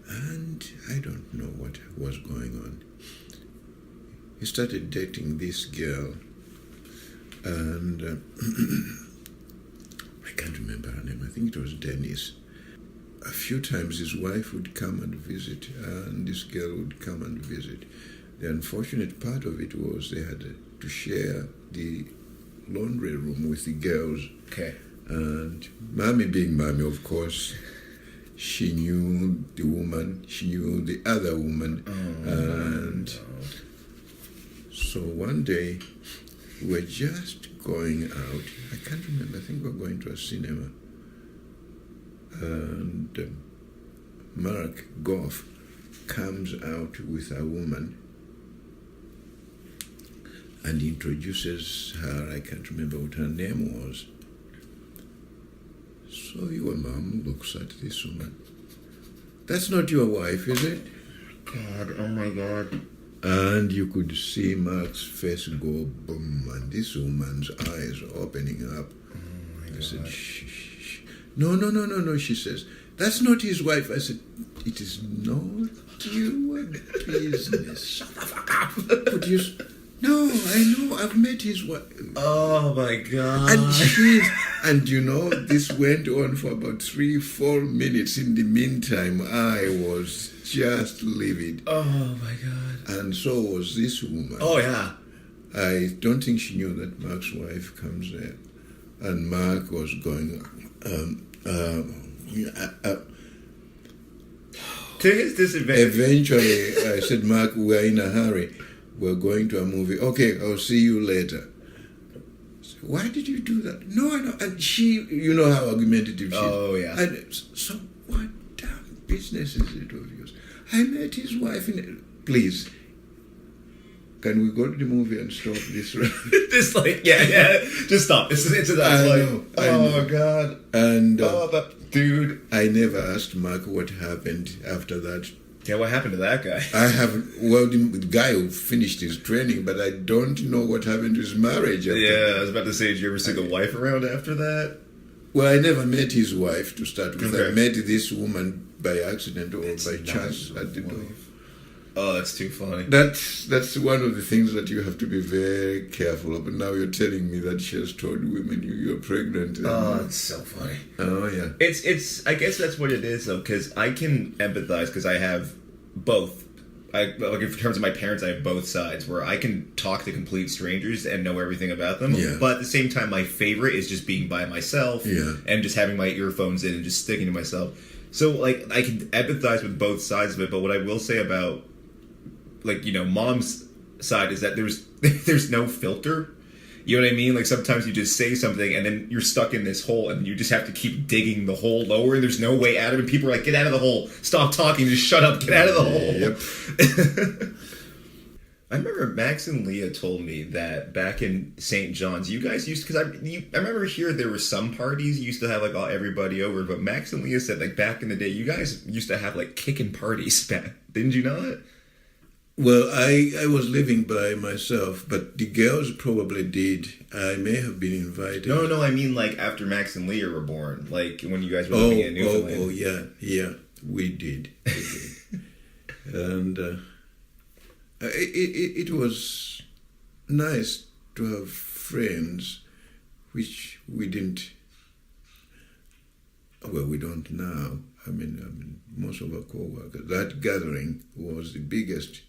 And I don't know what was going on. He started dating this girl, and I can't remember her name. I think it was Dennis. A few times his wife would come and visit, and this girl would come and visit. The unfortunate part of it was they had to share the laundry room with the girls. Okay. And Mommy, being Mommy, of course, she knew the woman, she knew the other woman. So one day, we were just going out. I can't remember. I think we're going to a cinema. And Mark Goff comes out with a woman and introduces her. I can't remember what her name was. So your mom looks at this woman. That's not your wife, is it? God, oh my God. And you could see Mark's face go boom, and this woman's eyes opening up. Oh my God. I said, shh. No, she says. That's not his wife. I said, it is not your business. Shut the fuck up. But no, I know, I've met his wife. Oh my God. And this went on for about 3-4 minutes. In the meantime, I was just livid. Oh my God. And so was this woman. Oh yeah. I don't think she knew that Mark's wife comes there. And Mark was going, to his disadvantage. Eventually, I said, Mark, we're in a hurry. We're going to a movie. Okay, I'll see you later. So, why did you do that? No, I know. And she, you know how argumentative she is. Oh, yeah. And so, what damn business is it of yours? I met his wife Please, can we go to the movie and stop this? Just just stop. It's I know. God. And that dude. I never asked Mark what happened after that. Yeah, what happened to that guy? The guy who finished his training, but I don't know what happened to his marriage. I was about to say, did you ever see the wife around after that? Well, I never met his wife to start with. Okay. I met this woman by accident or by chance at the door. Oh, that's too funny. That's one of the things that you have to be very careful of. But now you're telling me that she has told women you're pregnant. Oh, it's so funny. Oh, yeah. It's. I guess that's what it is, though, because I can empathize because I have both. In terms of my parents, I have both sides where I can talk to complete strangers and know everything about them. Yeah. But at the same time, my favorite is just being by myself and just having my earphones in and just sticking to myself. So, I can empathize with both sides of it. But what I will say about mom's side is that there's no filter. You know what I mean? Sometimes you just say something and then you're stuck in this hole and you just have to keep digging the hole lower. There's no way out of it. People are like, get out of the hole. Stop talking. Just shut up. Get out of the hole. Yep. I remember Max and Leah told me that back in St. John's, you guys used to, because I remember here there were some parties you used to have everybody over, but Max and Leah said back in the day, you guys used to have kicking parties back. Didn't you not? Well, I was living by myself, but the girls probably did. I may have been invited. No, I mean after Max and Leah were born, when you guys were living in Newfoundland. Oh, yeah, we did. And it was nice to have friends, which we didn't. Well, we don't now. I mean, most of our co-workers. That gathering was the biggest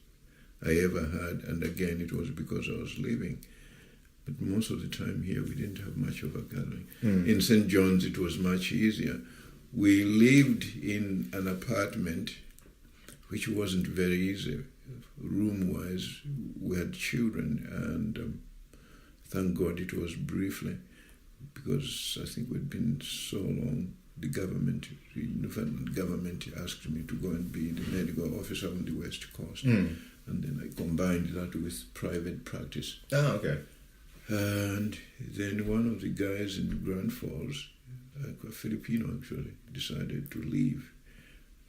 I ever had, and again, it was because I was leaving. But most of the time here, we didn't have much of a gathering. In St. John's, it was much easier. We lived in an apartment, which wasn't very easy. Room-wise, we had children, and thank God it was briefly, because I think we'd been so long. The Newfoundland government asked me to go and be the medical officer on the West Coast. And then I combined that with private practice. Oh, okay. And then one of the guys in Grand Falls, a Filipino actually, decided to leave.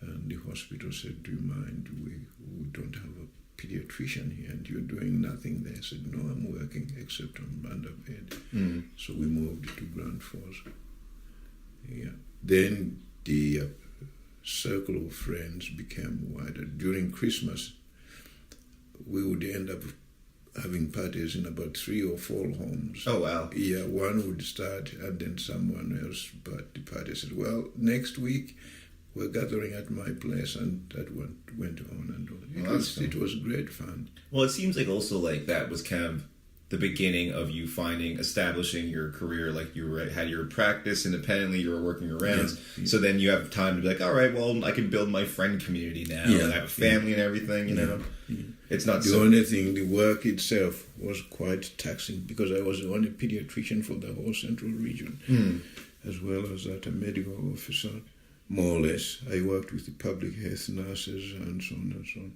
And the hospital said, do you mind? We don't have a pediatrician here and you're doing nothing there. I said, no, I'm working except I'm under bed. So we moved to Grand Falls. Yeah. Then the circle of friends became wider. During Christmas, we would end up having parties in about 3 or 4 homes. Oh, wow. Yeah, one would start and then someone else, but the party said, well, next week we're gathering at my place, and that went on and on. It was great fun. Well, it seems also that was kind of the beginning of you establishing your career. You had your practice independently, you were working your rounds. Yeah. So then you have time to be all right, well, I can build my friend community now. And I have a family and everything, you know. Yeah. It's not The only thing, the work itself was quite taxing because I was the only pediatrician for the whole central region, as well as that a medical officer, more or less. I worked with the public health nurses and so on and so on.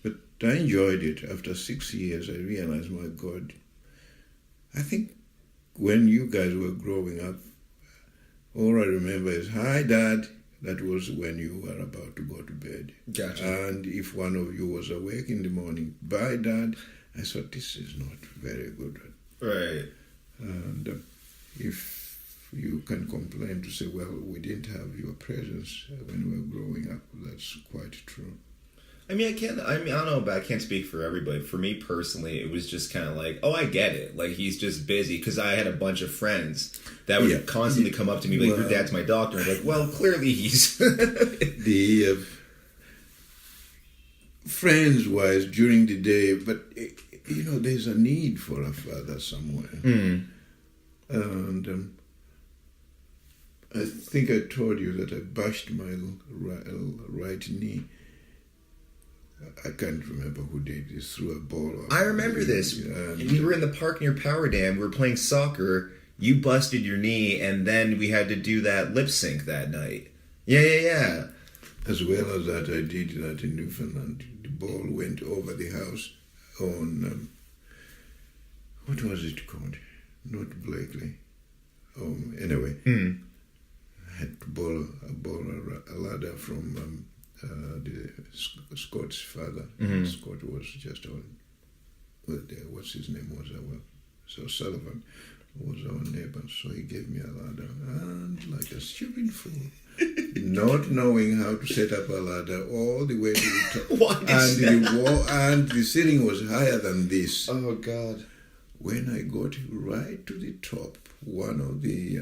But I enjoyed it. After 6 years, I realized, my God, I think when you guys were growing up, all I remember is, "Hi, Dad." That was when you were about to go to bed. Gotcha. And if one of you was awake in the morning, "Bye, Dad," I thought, this is not very good. Right. And if you can complain to say, well, we didn't have your presence when we were growing up, that's quite true. I don't know, but I can't speak for everybody. For me personally, it was just kind of like, oh, I get it. Like, he's just busy. Because I had a bunch of friends that would constantly come up to me like, your dad's my doctor. I'm like, well, clearly he's... The friends-wise, during the day, but, there's a need for a father somewhere. And I think I told you that I bashed my right knee. I can't remember who did this, threw a ball. I remember this. We were in the park near Power Dam. We were playing soccer. You busted your knee, and then we had to do that lip sync that night. Yeah. As well as that, I did that in Newfoundland. The ball went over the house on, what was it called? Not Blakely. Anyway, I had to borrow a ladder from the Scott's father. Scott was just what's his name was so Sullivan was our neighbor, so he gave me a ladder, and like a stupid fool, not knowing how to set up a ladder all the way to the top. And the ceiling was higher than this. Oh God. When I got right to the top, one of the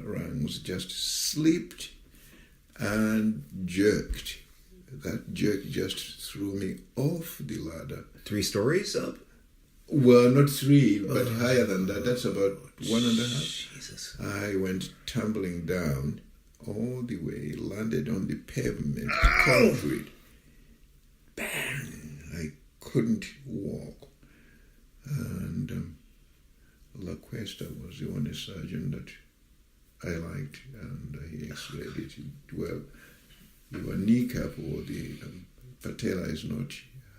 rungs just slipped and jerked. That jerk just threw me off the ladder. 3 stories up? Well, not 3, but higher than that. That's about 1.5. Jesus. I went tumbling down all the way, landed on the pavement, concrete. Bang! I couldn't walk. And La Cuesta was the only surgeon that I liked, and he explained it well. Your kneecap or the patella is not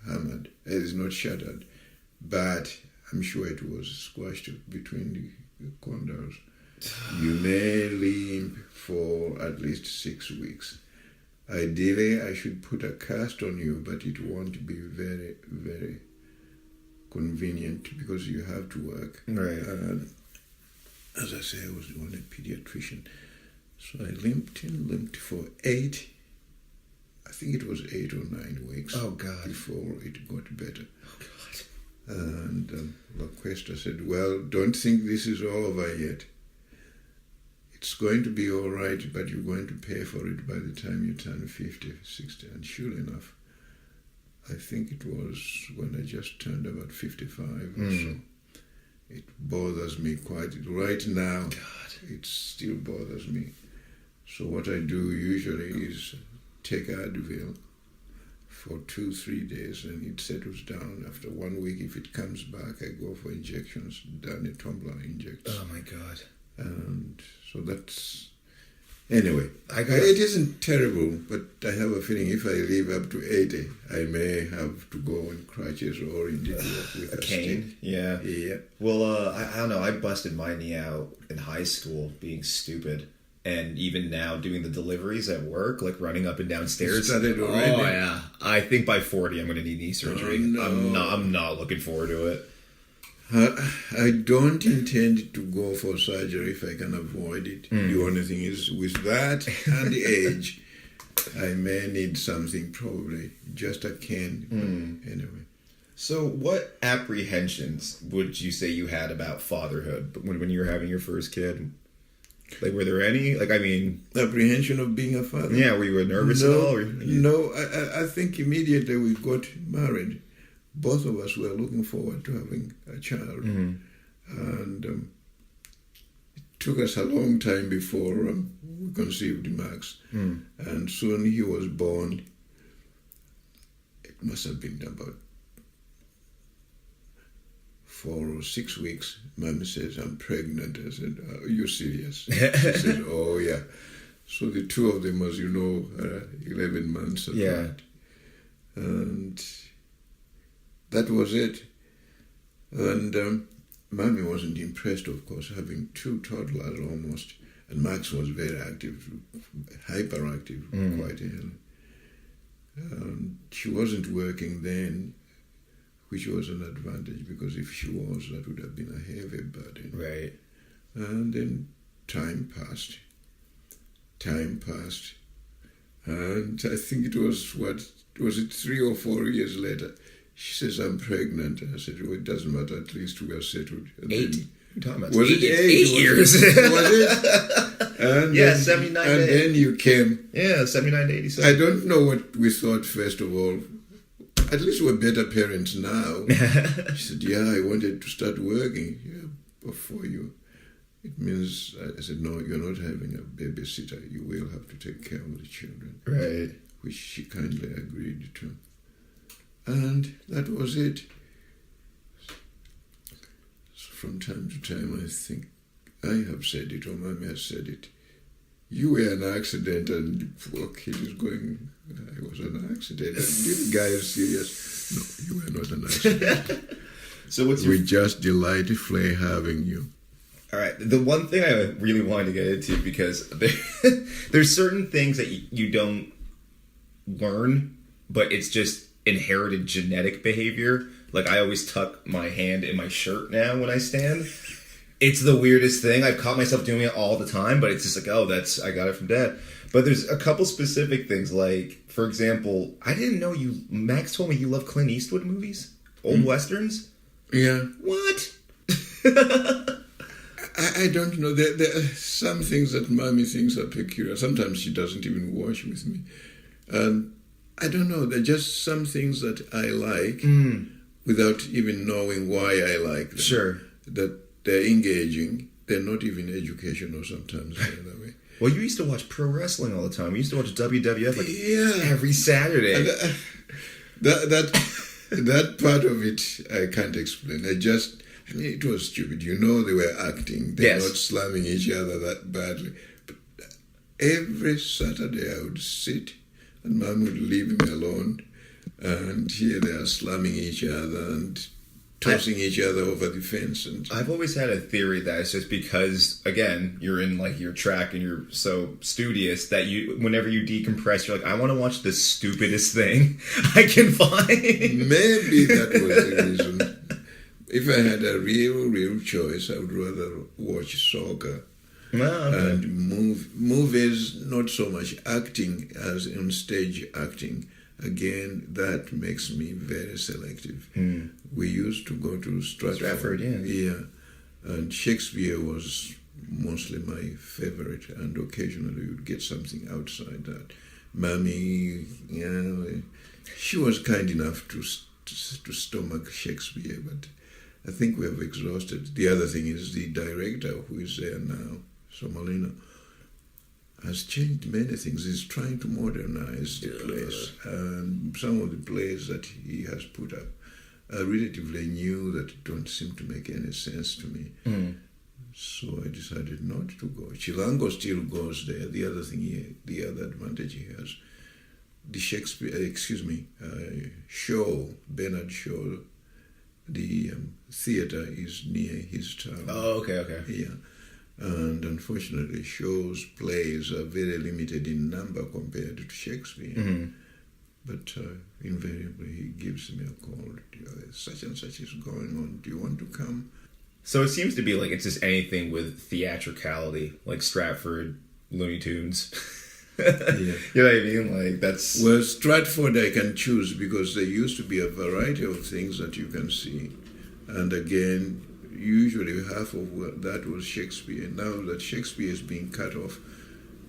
hammered, it is not shattered, but I'm sure it was squashed between the condyles. You may limp for at least 6 weeks. Ideally, I should put a cast on you, but it won't be very, very convenient because you have to work. Right. As I say, I was the only pediatrician. So I limped for 8, I think it was 8 or 9 weeks. Oh, God. Before it got better. Oh, God. And La Cuesta said, well, don't think this is over yet. It's going to be all right, but you're going to pay for it by the time you turn 50, 60. And sure enough, I think it was when I just turned about 55 or so. It bothers me quite. Right now, God. It still bothers me. So what I do usually is take Advil for 2-3 days, and it settles down. After 1 week, if it comes back, I go for injections. Danny Tumbler injects. Oh, my God. And so that's... Anyway, it isn't terrible, but I have a feeling if I live up to 80, I may have to go on crutches or indeed walk with a cane. stick. Yeah. Well, I don't know. I busted my knee out in high school being stupid. And even now, doing the deliveries at work, like running up and down stairs. You started already? Oh, yeah. I think by 40, I'm going to need knee surgery. Oh, no. I'm not looking forward to it. I don't intend to go for surgery if I can avoid it. The only thing is, with that and the age, I may need something, probably just a cane. Anyway. So what apprehensions would you say you had about fatherhood when you were having your first kid? Like, were there any? Like, I mean... Apprehension of being a father? Yeah, were you nervous at all? No, I think immediately we got married, both of us were looking forward to having a child. And it took us a long time before we conceived Max. And soon he was born. It must have been about 4 or 6 weeks, Mommy says, I'm pregnant. I said, are you serious? She said, oh, yeah. So the two of them, as you know, are 11 months apart. Yeah. And that was it. And Mommy wasn't impressed, of course, having 2 toddlers almost. And Max was very active, hyperactive, quite early. She wasn't working then, which was an advantage, because if she was, that would have been a heavy burden. Right. And then time passed. And I think it was, 3 or 4 years later, she says, I'm pregnant. I said, well, it doesn't matter, at least we are settled. And 8. Then, You're talking about was 8, it 8? 8 years. Was it? And Yeah, then, 79 And to then you came. Yeah, 79 to 87. I don't know what we thought, first of all. At least we're better parents now. She said, yeah, I wanted to start working. Yeah, but for you. It means, I said, no, you're not having a babysitter. You will have to take care of the children. Right. Which she kindly agreed to. And that was it. So from time to time, I think I have said it, or Mommy has said it. You were an accident, and the poor kid is going, I was an accident. And this guy is serious. No, you were not an accident. So what's We just delightfully having you. All right. The one thing I really wanted to get into, because there's certain things that you don't learn, but it's just inherited genetic behavior. Like, I always tuck my hand in my shirt now when I stand. It's the weirdest thing. I've caught myself doing it all the time, but it's just like, oh, I got it from Dad. But there's a couple specific things, like, for example, I didn't know Max told me you love Clint Eastwood movies? Old Westerns? Yeah. What? I don't know. There are some things that Mommy thinks are peculiar. Sometimes she doesn't even watch with me. And I don't know. There are just some things that I like without even knowing why I like them. Sure. That they're engaging. They're not even educational sometimes, by the way. Well, you used to watch pro wrestling all the time. We used to watch WWF Yeah. every Saturday. And that part of it I can't explain. I mean, it was stupid. You know they were acting. They're not slamming each other that badly. But every Saturday I would sit and Mom would leave me alone. And here they are slamming each other and tossing each other over the fence. And I've always had a theory that it's just because, again, you're in like your track and you're so studious that whenever you decompress, you're like, I want to watch the stupidest thing I can find. Maybe that was the reason. If I had a real choice, I would rather watch soccer and movies, not so much acting as on stage acting. Again, that makes me very selective. We used to go to Stratford. Yeah. And Shakespeare was mostly my favorite, and occasionally you'd get something outside that. Mommy, she was kind enough to stomach Shakespeare, but I think we have exhausted. The other thing is the director who is there now, Somolino, has changed many things. He's trying to modernize the place. And some of the plays that he has put up are relatively new that don't seem to make any sense to me. So I decided not to go. Chilango still goes there. The other thing, the other advantage he has, the Shakespeare, Shaw, Bernard Shaw, the theatre is near his town. Oh, okay. Yeah. And unfortunately, Shaw's plays are very limited in number compared to Shakespeare. But invariably, he gives me a call. Such and such is going on. Do you want to come? So it seems to be like it's just anything with theatricality, like Stratford, Looney Tunes. Yeah. You know what I mean? Like that's... Well, Stratford I can choose because there used to be a variety of things that you can see. And again, usually half of that was Shakespeare. Now that Shakespeare is being cut off,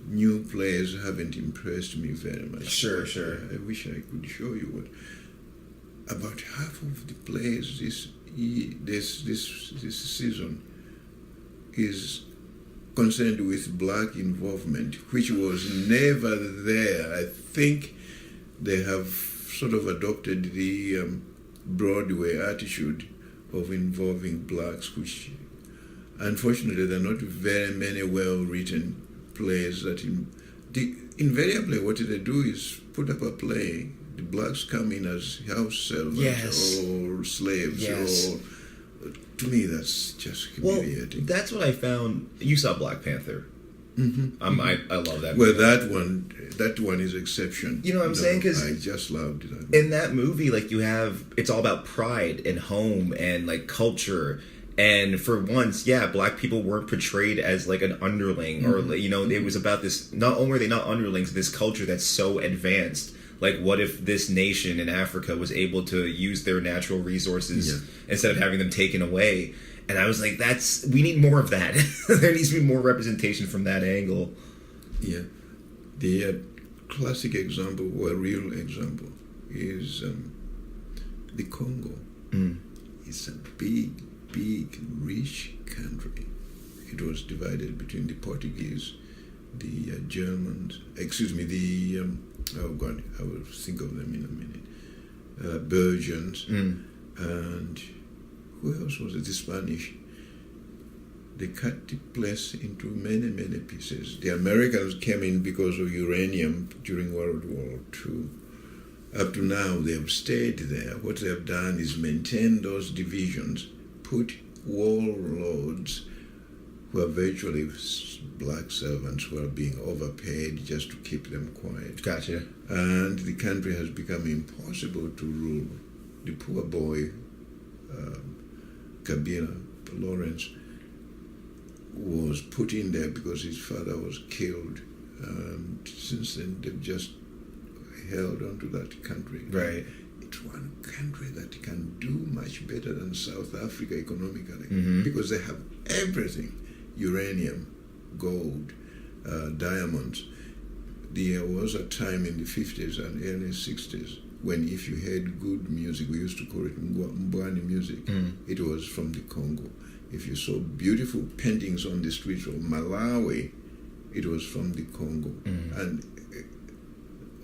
new plays haven't impressed me very much. Sure. I wish I could show you what. About half of the plays this season is concerned with black involvement, which was never there. I think they have sort of adopted the Broadway attitude of involving blacks, which unfortunately there are not very many well-written plays that invariably what they do is put up a play. The blacks come in as house servants or slaves. Or to me, that's just humiliating. Well, that's what I found. You saw Black Panther. Mm-hmm. I love that movie. Well, that one is exception. You know what I'm saying? Because I just loved it. In that movie, like, it's all about pride and home and like culture. And for once, black people weren't portrayed as like an underling, or it was about this. Not only are they not underlings, this culture that's so advanced. Like, what if this nation in Africa was able to use their natural resources instead of having them taken away? And I was like, we need more of that. There needs to be more representation from that angle. Yeah. The classic example, or a real example, is the Congo. It's a big, rich country. It was divided between the Portuguese, the Germans, oh God, I will think of them in a minute. Belgians, and who else was it? The Spanish. They cut the place into many, many pieces. The Americans came in because of uranium during World War II. Up to now, they have stayed there. What they have done is maintain those divisions, put warlords who are virtually black servants who are being overpaid just to keep them quiet. Gotcha. And the country has become impossible to rule. The poor boy, Kabila Lawrence, was put in there because his father was killed. And since then, they've just held on to that country. Right. It's one country that can do much better than South Africa economically because they have everything. Uranium, gold, diamonds. There was a time in the 50s and early 60s when if you heard good music, we used to call it Mbwani music, it was from the Congo. If you saw beautiful paintings on the streets of Malawi, it was from the Congo. And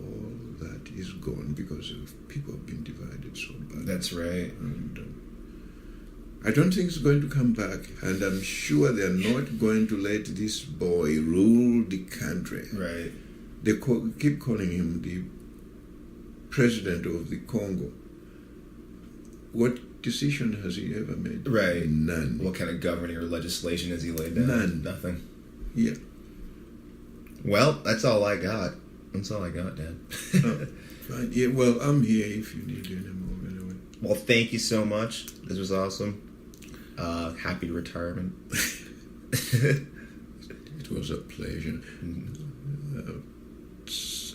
all that is gone because people have been divided so badly. That's right. And, I don't think it's going to come back, and I'm sure they're not going to let this boy rule the country. Right. They keep calling him the president of the Congo. What decision has he ever made? Right. None. What kind of governing or legislation has he laid down? None. Nothing. Yeah. Well, that's all I got. That's all I got, Dad. Fine. Yeah, well, I'm here if you need any more anyway. Well, thank you so much. This was awesome. Happy retirement. It was a pleasure. It's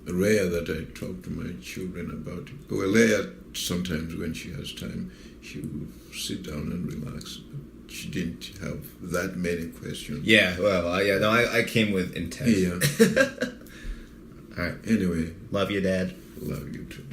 rare that I talk to my children about it. Well, Leia, sometimes when she has time, she will sit down and relax. She didn't have that many questions. Yeah, well, I came with intent. Yeah. All right. Anyway. Love you, Dad. Love you too.